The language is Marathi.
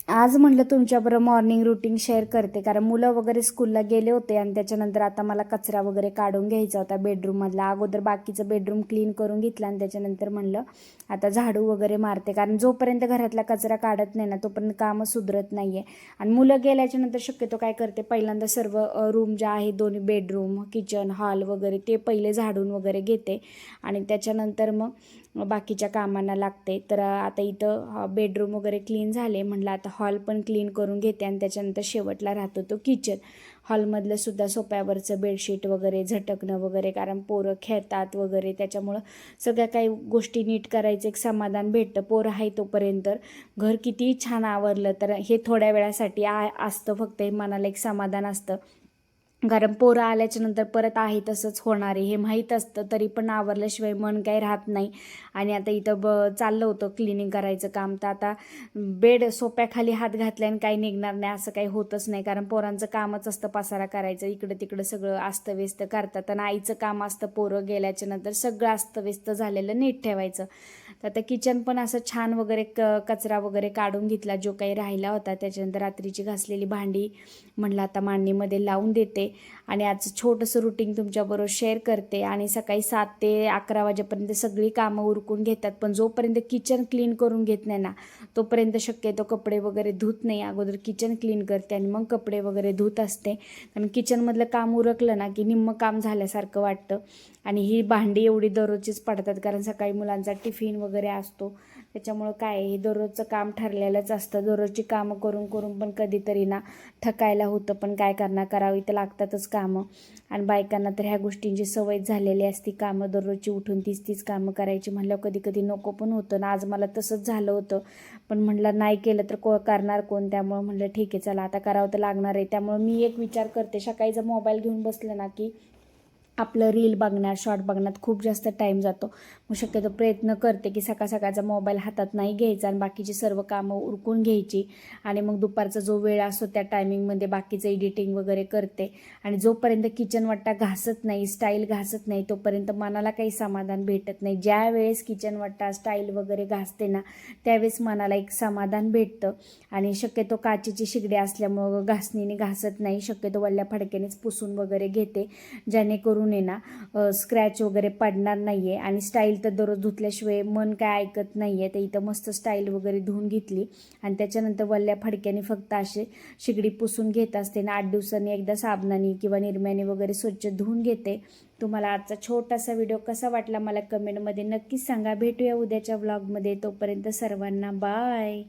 आज म्हटलं तुमच्याबरोबर मॉर्निंग रुटीन शेअर करते, कारण मुलं वगैरे स्कूलला गेले होते आणि त्याच्यानंतर आता मला कचरा वगैरे काढून घ्यायचा होता बेडरूममधला. अगोदर बाकीचं बेडरूम क्लीन करून घेतलं आणि त्याच्यानंतर म्हणलं आता झाडू वगैरे मारते, कारण जोपर्यंत घरातला कचरा काढत नाही ना तोपर्यंत कामं सुधरत नाही आहे. आणि मुलं गेल्याच्यानंतर शक्यतो काय करते, पहिल्यांदा सर्व रूम ज्या आहेत, दोन्ही बेडरूम, किचन, हॉल वगैरे ते पहिले झाडून वगैरे घेते आणि त्याच्यानंतर मग बाकीच्या कामांना लागते. तर आता इथं बेडरूम वगैरे क्लीन झाले, म्हटलं आता हॉल पण क्लीन करून घेते आणि त्याच्यानंतर शेवटला राहतो तो किचन. हॉलमधलं सुद्धा सोप्यावरचं बेडशीट वगैरे झटकणं वगैरे, कारण पोरं खेळतात वगैरे, त्याच्यामुळं सगळ्या काही गोष्टी नीट करायचं एक समाधान भेटतं. पोरं आहे तोपर्यंत घर कितीही छान आवरलं तर हे थोड्या वेळासाठी असतं, फक्त हे मनाला एक समाधान असतं. कारण पोरं आल्याच्या नंतर परत आहे तसंच होणार आहे हे माहीत असतं, तरी पण आवरल्याशिवाय मन काही राहत नाही. आणि आता इथं चाललं होतं क्लिनिंग करायचं काम, तर आता बेड सोप्याखाली हात घातल्याने काही निघणार नाही असं काही होतच नाही, कारण पोरांचं कामच असतं पसारा करायचं, इकडं तिकडं सगळं अस्तव्यस्त करतात. आणि आईचं काम असतं पोरं गेल्याच्या नंतर सगळं अस्तव्यस्त झालेलं नीट ठेवायचं. तर आता किचन पण असं छान वगैरे कचरा वगैरे काढून घेतला जो काही राहिला होता. त्याच्यानंतर रात्रीची घासलेली भांडी म्हटलं आता मांडणीमध्ये लावून देते आणि आज छोटंसं रुटीन तुमच्याबरोबर शेअर करते. आणि सकाळी 7 ते 11 वाजेपर्यंत सगळी कामं उरकून घेतात, पण जोपर्यंत किचन क्लीन करून घेत नाही ना तोपर्यंत शक्यतो कपडे वगैरे धुत नाही. अगोदर किचन क्लीन करते आणि मग कपडे वगैरे धुत असते, कारण किचनमधलं काम उरकलं ना की निम्मं काम झाल्यासारखं वाटतं. आणि ही भांडी एवढी दररोजचीच पडतात, कारण सकाळी मुलांचा टिफिन वगैरे असतो, त्याच्यामुळं काय हे दररोजचं काम ठरलेलंच असतं. दररोजची कामं करून करून पण कधीतरी ना थकायला होतं, पण काय करणार, करावी तर लागतातच कामं. आणि बायकांना तर ह्या गोष्टींची सवय झालेली असती, कामं दररोजची उठून तीच कामं करायची म्हणल्यावर कधी कधी नको पण होतं ना. आज मला तसंच झालं होतं, पण म्हटलं नाही केलं तर करणार कोण, त्यामुळं म्हटलं ठीक आहे चला आता करावं तर लागणार आहे. त्यामुळं मी एक विचार करते, सकाळी जर मोबाईल घेऊन बसलं ना की आपलं रील बघण्यात, शॉर्ट बघण्यात खूप जास्त टाईम जातो. मग शक्यतो प्रयत्न करते की सकाळ सकाळचा मोबाईल हातात नाही घ्यायचा आणि बाकीची सर्व कामं उरकून घ्यायची. आणि मग दुपारचा जो वेळ असतो त्या टायमिंगमध्ये बाकीचं एडिटिंग वगैरे करते. आणि जोपर्यंत किचन वाटा घासत नाही, स्टाईल घासत नाही, तोपर्यंत मनाला काही समाधान भेटत नाही. ज्या वेळेस किचन वाटा स्टाईल वगैरे घासते ना त्यावेळेस मनाला एक समाधान भेटतं. आणि शक्यतो काचेची शिगडी असल्यामुळं घासणीने घासत नाही, शक्यतो वल्ल्या फडक्यानेच पुसून वगैरे घेते, जेणेकरून स्क्रॅच वगैरे पडणार नाहीये. आणि स्टाईल तर दररोज धुतल्याशिवाय मन काय ऐकत नाहीये. तर इथं मस्त स्टाईल वगैरे धुवून घेतली आणि त्याच्यानंतर वल्ल्या फडक्याने फक्त असे शिगडी पुसून घेत असते ना. 8 दिवसांनी एकदा साबणाने किंवा निरम्याने वगैरे स्वच्छ धुवून घेते. तुम्हाला आजचा छोटासा व्हिडिओ कसा वाटला मला कमेंटमध्ये नक्कीच सांगा. भेटूया उद्याच्या व्लॉगमध्ये, तोपर्यंत सर्वांना बाय.